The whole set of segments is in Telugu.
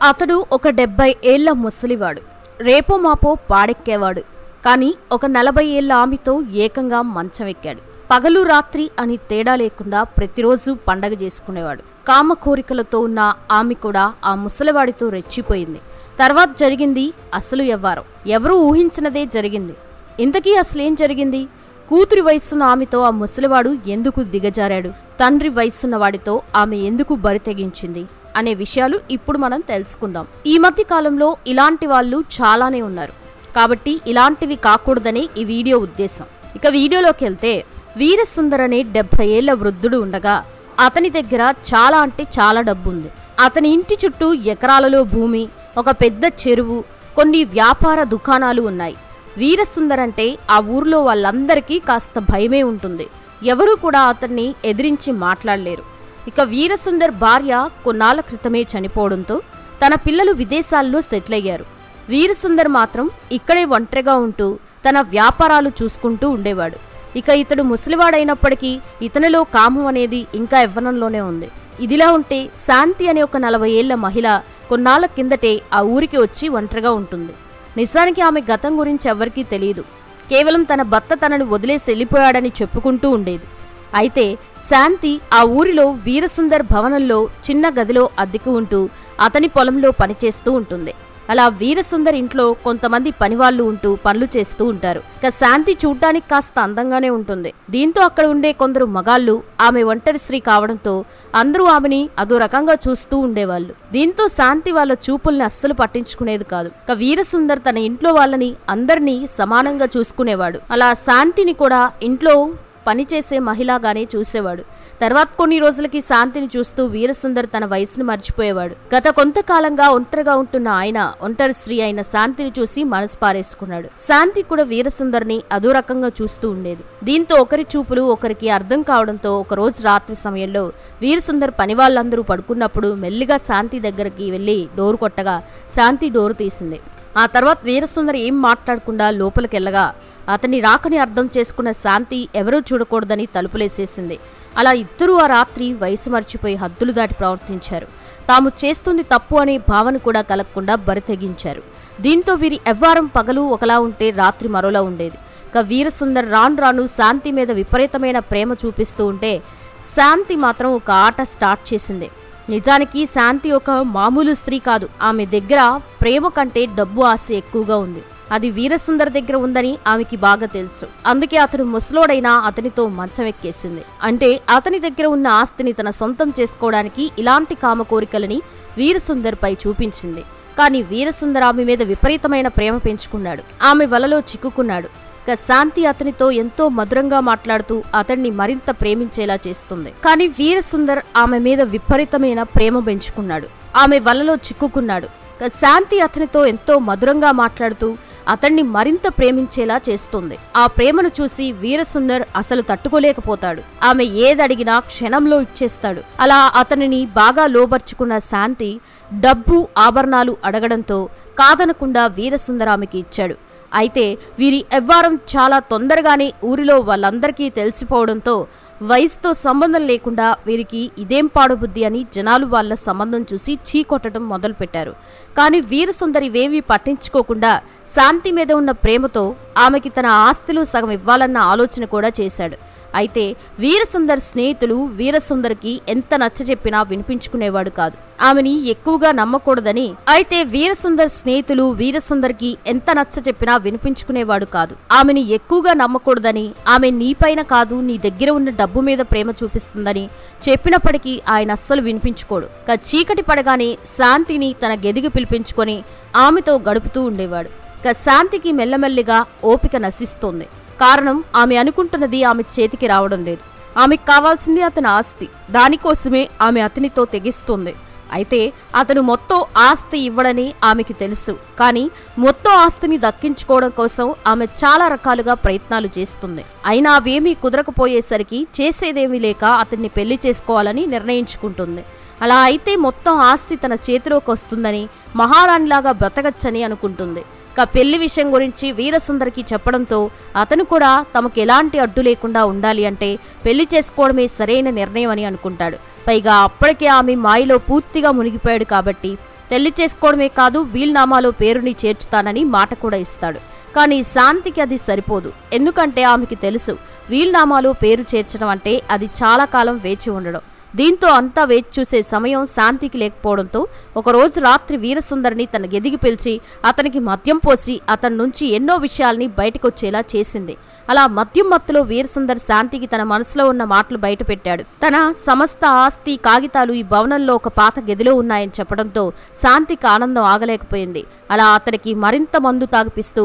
అతడు ఒక 70 ఏళ్ల ముసలివాడు. రేపో మాపో పాడెక్కేవాడు. కాని ఒక 40 ఏళ్ల ఆమెతో ఏకంగా మంచమెక్కాడు. పగలు రాత్రి అని తేడా లేకుండా ప్రతిరోజు పండగ చేసుకునేవాడు. కామ కోరికలతో ఉన్న ఆమె కూడా ఆ ముసలివాడితో రెచ్చిపోయింది. తర్వాత జరిగింది అసలు వ్యవహారం. ఎవరూ ఊహించినదే జరిగింది. ఇంతకీ అసలేం జరిగింది? కూతురి వయసున్న ఆమెతో ఆ ముసలివాడు ఎందుకు దిగజారాడు? తండ్రి వయసున్న వాడితో ఆమె ఎందుకు బరి తెగించింది అనే విషయాలు ఇప్పుడు మనం తెలుసుకుందాం. ఈ మధ్య కాలంలో ఇలాంటి వాళ్ళు చాలానే ఉన్నారు. కాబట్టి ఇలాంటివి కాకూడదనే ఈ వీడియో ఉద్దేశం. ఇక వీడియోలోకి వెళ్తే, వీరసుందర్ అనే 70 ఏళ్ల వృద్ధుడు ఉండగా అతని దగ్గర చాలా అంటే చాలా డబ్బుంది. అతని ఇంటి చుట్టూ ఎకరాలలో భూమి, ఒక పెద్ద చెరువు, కొన్ని వ్యాపార దుకాణాలు ఉన్నాయి. వీరసుందర్ అంటే ఆ ఊర్లో వాళ్ళందరికీ కాస్త భయమే ఉంటుంది. ఎవరూ కూడా అతన్ని ఎదిరించి మాట్లాడలేరు. ఇక వీరసుందర్ భార్య కొన్నాళ్ల క్రితమే చనిపోవడంతో తన పిల్లలు విదేశాల్లో సెటిల్ అయ్యారు. వీరసుందర్ మాత్రం ఇక్కడే ఒంటరిగా ఉంటూ తన వ్యాపారాలు చూసుకుంటూ ఉండేవాడు. ఇక ఇతడు ముసలివాడైనప్పటికీ ఇతనిలో కామం అనేది ఇంకా యవ్వనంలోనే ఉంది. ఇదిలా ఉంటే శాంతి అనే ఒక 40 ఏళ్ల మహిళ కొన్నాళ్ల కిందటే ఆ ఊరికి వచ్చి ఒంటరిగా ఉంటుంది. నిజానికి ఆమె గతం గురించి ఎవరికీ తెలియదు. కేవలం తన భర్త తనను వదిలేసి వెళ్ళిపోయాడని చెప్పుకుంటూ ఉండేది. అయితే శాంతి ఆ ఊరిలో వీరసుందర్ భవనంలో చిన్న గదిలో అద్దెకు ఉంటూ అతని పొలంలో పనిచేస్తూ ఉంటుంది. అలా వీరసుందర్ ఇంట్లో కొంతమంది పనివాళ్లు ఉంటూ పనులు చేస్తూ ఉంటారు. ఇక శాంతి చూడ్డానికి కాస్త అందంగానే ఉంటుంది. దీంతో అక్కడ ఉండే కొందరు మగాళ్లు ఆమె ఒంటరి స్త్రీ కావడంతో అందరూ ఆమెని అదో రకంగా చూస్తూ ఉండేవాళ్లు. దీంతో శాంతి వాళ్ళ చూపుల్ని అస్సలు పట్టించుకునేది కాదు. ఇక వీరసుందర్ తన ఇంట్లో వాళ్ళని అందరినీ సమానంగా చూసుకునేవాడు. అలా శాంతిని కూడా ఇంట్లో పనిచేసే మహిళగానే చూసేవాడు. తర్వాత కొన్ని రోజులకి శాంతిని చూస్తూ వీరసుందర్ తన వయసును మర్చిపోయేవాడు. గత కొంతకాలంగా ఒంటరిగా ఉంటున్న ఆయన ఒంటరి స్త్రీ అయిన శాంతిని చూసి మనసు పారేసుకున్నాడు. శాంతి కూడా వీరసుందర్ని అదో రకంగా చూస్తూ ఉండేది. దీంతో ఒకరి చూపులు ఒకరికి అర్థం కావడంతో ఒక రోజు రాత్రి సమయంలో వీరసుందర్ పని వాళ్ళందరూ పడుకున్నప్పుడు మెల్లిగా శాంతి దగ్గరికి వెళ్లి డోరు కొట్టగా శాంతి డోరు తీసింది. ఆ తర్వాత వీరసుందర్ ఏం మాట్లాడకుండా లోపలికెళ్లగా అతని రాకని అర్థం చేసుకున్న శాంతి ఎవరూ చూడకూడదని తలుపులేసేసింది. అలా ఇద్దరూ ఆ రాత్రి వయసు మర్చిపోయి హద్దులు దాటి ప్రవర్తించారు. తాము చేస్తుంది తప్పు అనే భావన కూడా కలగకుండా బరి తెగించారు. దీంతో వీరి ఎవ్వారం పగలు ఒకలా ఉంటే రాత్రి మరోలా ఉండేది. ఇక వీరసుందర్ రాను శాంతి మీద విపరీతమైన ప్రేమ చూపిస్తూ ఉంటే శాంతి మాత్రం ఒక ఆట స్టార్ట్ చేసింది. నిజానికి శాంతి ఒక మామూలు స్త్రీ కాదు. ఆమె దగ్గర ప్రేమ కంటే డబ్బు ఆశ ఎక్కువగా ఉంది. అది వీరసుందర్ దగ్గర ఉందని ఆమెకి బాగా తెలుసు. అందుకే అతడు ముసలోడైనా అతనితో మంచం ఎక్కేసింది. అంటే అతని దగ్గర ఉన్న ఆస్తిని తన సొంతం చేసుకోవడానికి ఇలాంటి కామ కోరికలని వీరసుందర్ పై చూపించింది. కానీ వీరసుందర్ ఆమె మీద విపరీతమైన ప్రేమ పెంచుకున్నాడు. ఆమె వలలో చిక్కుకున్నాడు. ఇక శాంతి అతనితో ఎంతో మధురంగా మాట్లాడుతూ అతన్ని మరింత ప్రేమించేలా చేస్తుంది. కానీ వీరసుందర్ ఆమె మీద విపరీతమైన ప్రేమ పెంచుకున్నాడు. ఆమె వలలో చిక్కుకున్నాడు. ఇక శాంతి అతనితో ఎంతో మధురంగా మాట్లాడుతూ అతన్ని మరింత ప్రేమించేలా చేస్తుంది. ఆ ప్రేమను చూసి వీరసుందర్ అసలు తట్టుకోలేకపోతాడు. ఆమె ఏదడిగినా క్షణంలో ఇచ్చేస్తాడు. అలా అతనిని బాగా లోబర్చుకున్న శాంతి డబ్బు ఆభరణాలు అడగడంతో కాదనకుండా వీరసుందర్ ఆమెకి ఇచ్చాడు. అయితే వీరి ఎవ్వారం చాలా తొందరగానే ఊరిలో వాళ్ళందరికీ తెలిసిపోవడంతో వయసుతో సంబంధం లేకుండా వీరికి ఇదేం పాడుబుద్ధి అని జనాలు వాళ్ళ సంబంధం చూసి చీకొట్టడం మొదలుపెట్టారు. కానీ వీరసుందరి ఇవేమీ పట్టించుకోకుండా శాంతి మీద ఉన్న ప్రేమతో ఆమెకి తన ఆస్తిలో సగం ఇవ్వాలన్న ఆలోచన కూడా చేశాడు. అయితే వీరసుందర్ స్నేహితులు వీరసుందర్కి ఎంత నచ్చజెప్పినా వినిపించుకునేవాడు కాదు. ఆమెని ఎక్కువగా నమ్మకూడదని. అయితే వీరసుందర్ స్నేహితులు వీరసుందర్కి ఎంత నచ్చజెప్పినా వినిపించుకునేవాడు కాదు. ఆమెని ఎక్కువగా నమ్మకూడదని, ఆమె నీపైన కాదు నీ దగ్గర ఉన్న డబ్బు మీద ప్రేమ చూపిస్తుందని చెప్పినప్పటికీ ఆయన అస్సలు వినిపించుకోడు. చీకటి పడగానే శాంతిని తన గదికి పిలిపించుకొని ఆమెతో గడుపుతూ ఉండేవాడు. శాంతికి మెల్లమెల్లిగా ఓపిక నశిస్తోంది. కారణం ఆమె అనుకుంటున్నది ఆమె చేతికి రావడం లేదు. ఆమెకు కావాల్సింది అతని ఆస్తి. దానికోసమే ఆమె అతనితో తెగిస్తుంది. అయితే అతను మొత్తం ఆస్తి ఇవ్వడని ఆమెకి తెలుసు. కానీ మొత్తం ఆస్తిని దక్కించుకోవడం కోసం ఆమె చాలా రకాలుగా ప్రయత్నాలు చేస్తుంది. అయినా అవేమీ కుదరకపోయేసరికి చేసేదేమీ లేక అతన్ని పెళ్లి చేసుకోవాలని నిర్ణయించుకుంటుంది. అలా అయితే మొత్తం ఆస్తి తన చేతిలోకి వస్తుందని, మహారాణిలాగా బ్రతకచ్చని అనుకుంటుంది. పెళ్లి విషయం గురించి వీరసుందర్కి చెప్పడంతో అతను కూడా తమకు ఎలాంటి అడ్డు లేకుండా ఉండాలి అంటే పెళ్లి చేసుకోవడమే సరైన నిర్ణయం అని అనుకుంటాడు. పైగా అప్పటికే ఆమె మాయలో పూర్తిగా మునిగిపోయాడు కాబట్టి పెళ్లి చేసుకోవడమే కాదు వీల్నామాలో పేరుని చేర్చుతానని మాట కూడా ఇస్తాడు. కానీ శాంతికి అది సరిపోదు. ఎందుకంటే ఆమెకి తెలుసు వీల్నామాలో పేరు చేర్చడం అంటే అది చాలా కాలం వేచి ఉండడం. దీంతో అంతా వేచి చూసే సమయం శాంతికి లేకపోవడంతో ఒకరోజు రాత్రి వీరసుందరిని తన గదికి పిలిచి అతనికి మద్యం పోసి అతని నుంచి ఎన్నో విషయాల్ని బయటకొచ్చేలా చేసింది. అలా మద్యం మత్తులో వీరసుందర్ శాంతికి తన మనసులో ఉన్న మాటలు బయట పెట్టాడు. తన సమస్త ఆస్తి కాగితాలు ఈ భవనంలో ఒక పాత గదిలో ఉన్నాయని చెప్పడంతో శాంతికి ఆనందం ఆగలేకపోయింది. అలా అతనికి మరింత మందు తాగిపిస్తూ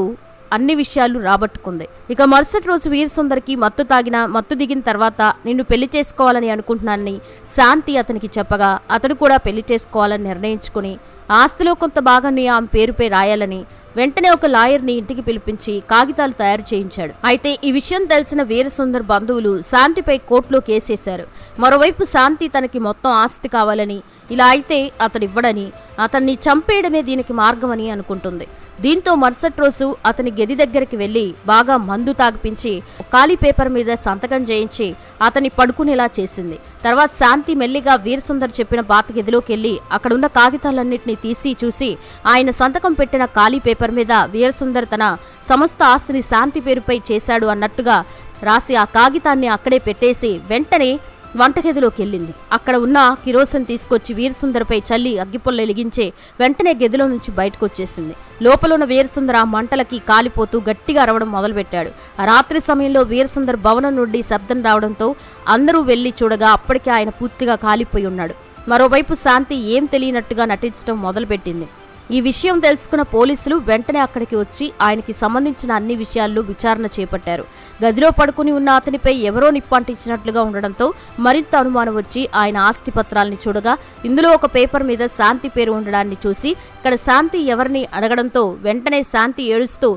అన్ని విషయాలు రాబట్టుకుంది. ఇక మరుసటి రోజు వీరసుందర్కి మత్తు దిగిన తర్వాత నిన్ను పెళ్లి చేసుకోవాలని అనుకుంటున్నానని శాంతి అతనికి చెప్పగా అతడు కూడా పెళ్లి చేసుకోవాలని నిర్ణయించుకుని ఆస్తిలో కొంత భాగాన్ని ఆమె పేరుపై రాయాలని వెంటనే ఒక లాయర్ని ఇంటికి పిలిపించి కాగితాలు తయారు చేయించాడు. అయితే ఈ విషయం తెలిసిన వీరసుందర్ బంధువులు శాంతిపై కోర్టులో కేసేశారు. మరోవైపు శాంతి తనకి మొత్తం ఆస్తి కావాలని, ఇలా అయితే అతడివ్వడని, అతన్ని చంపేయడమే దీనికి మార్గమని అనుకుంటుంది. దీంతో మరుసటి రోజు అతని గది దగ్గరికి వెళ్లి బాగా మందు తాగిపించి ఖాళీ పేపర్ మీద సంతకం చేయించి అతన్ని పడుకునేలా చేసింది. తర్వాత శాంతి మెల్లిగా వీరసుందర్ చెప్పిన పాత గదిలోకి వెళ్లి అక్కడున్న కాగితాలన్నింటినీ తీసి చూసి ఆయన సంతకం పెట్టిన ఖాళీ పేపర్ మీద వీరసుందర్ తన సమస్త ఆస్తిని శాంతి పేరుపై చేశాడు అన్నట్టుగా రాసి ఆ కాగితాన్ని అక్కడే పెట్టేసి వెంటనే వంటగదిలోకి వెళ్ళింది. అక్కడ ఉన్న కిరోసిన్ తీసుకొచ్చి వీరసుందర్పై చల్లి అగ్గిపుల్ల వెలిగించే వెంటనే గదిలో నుంచి బయటకు వచ్చేసింది. లోపల ఉన్న వీరసుందర్ ఆ మంటలకి కాలిపోతూ గట్టిగా అరవడం మొదలుపెట్టాడు. ఆ రాత్రి సమయంలో వీరసుందర్ భవనం నుండి శబ్దం రావడంతో అందరూ వెళ్లి చూడగా అప్పటికే ఆయన పూర్తిగా కాలిపోయి ఉన్నాడు. మరోవైపు శాంతి ఏం తెలియనట్టుగా నటించడం మొదలుపెట్టింది. ఈ విషయం తెలుసుకున్న పోలీసులు వెంటనే అక్కడికి వచ్చి ఆయనకి సంబంధించిన అన్ని విషయాల్లో విచారణ చేపట్టారు. గదిలో పడుకుని ఉన్న అతనిపై ఎవరో నిప్పంటించినట్లుగా ఉండడంతో మరింత అనుమానం వచ్చి ఆయన ఆస్తి పత్రాలని చూడగా ఇందులో ఒక పేపర్ మీద శాంతి పేరు ఉండడాన్ని చూసి ఇక్కడ శాంతి ఎవరిని అడగడంతో వెంటనే శాంతి ఏడుస్తూ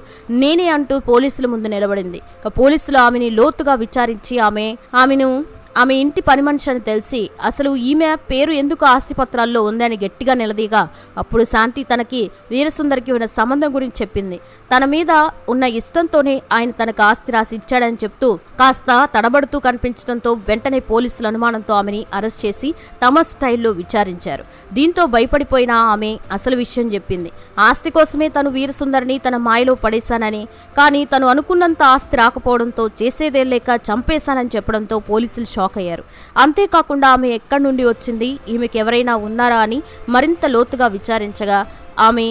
నేనే అంటూ పోలీసుల ముందు నిలబడింది. పోలీసులు ఆమెని లోతుగా విచారించి ఆమె ఇంటి పని మనిషి అని తెలిసి అసలు ఈమె పేరు ఎందుకు ఆస్తిపత్రాల్లో ఉందని గట్టిగా నిలదీగా అప్పుడు శాంతి తనకి వీరసుందర్కి ఉన్న సంబంధం గురించి చెప్పింది. తన మీద ఉన్న ఇష్టంతోనే ఆయన తనకు ఆస్తి రాసి ఇచ్చాడని చెప్తూ కాస్త తడబడుతూ కనిపించడంతో వెంటనే పోలీసుల అనుమానంతో ఆమెని అరెస్ట్ చేసి తమ స్టైల్లో విచారించారు. దీంతో భయపడిపోయిన ఆమె అసలు విషయం చెప్పింది. ఆస్తి కోసమే తను వీరసుందర్ని తన మాయలో పడేశానని, కానీ తను అనుకున్నంత ఆస్తి రాకపోవడంతో చేసేదేం లేక చంపేశానని చెప్పడంతో పోలీసులు షాక్ అయ్యారు. అంతేకాకుండా ఆమె ఎక్కడి నుండి వచ్చింది, ఈమెకి ఎవరైనా ఉన్నారా అని మరింత లోతుగా విచారించగా ఆమె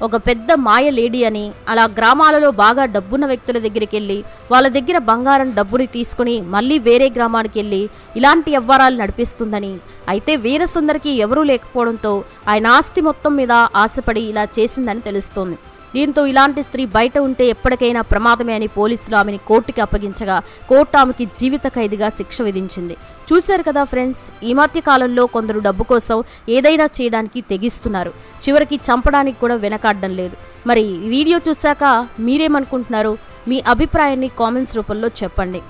ఒక పెద్ద మాయ లేడీ అని, అలా గ్రామాలలో బాగా డబ్బున్న వ్యక్తుల దగ్గరికి వెళ్ళి వాళ్ళ దగ్గర బంగారం డబ్బుని తీసుకుని మళ్ళీ వేరే గ్రామానికి వెళ్ళి ఇలాంటి వ్యవహారాలు నడిపిస్తుందని, అయితే వీరసుందర్కి ఎవరూ లేకపోవడంతో ఆయన ఆస్తి మొత్తం మీద ఆశపడి ఇలా చేసిందని తెలుస్తోంది. దీంతో ఇలాంటి స్త్రీ బయట ఉంటే ఎప్పటికైనా ప్రమాదమే అని పోలీసులు ఆమెని కోర్టుకి అప్పగించగా కోర్టు ఆమెకి జీవిత ఖైదుగా శిక్ష విధించింది. చూశారు కదా ఫ్రెండ్స్, ఈ మధ్య కాలంలో కొందరు డబ్బు కోసం ఏదైనా చేయడానికి తెగిస్తున్నారు. చివరికి చంపడానికి కూడా వెనకాడడం లేదు. మరి ఈ వీడియో చూశాక మీరేమనుకుంటున్నారు? మీ అభిప్రాయాన్ని కామెంట్స్ రూపంలో చెప్పండి.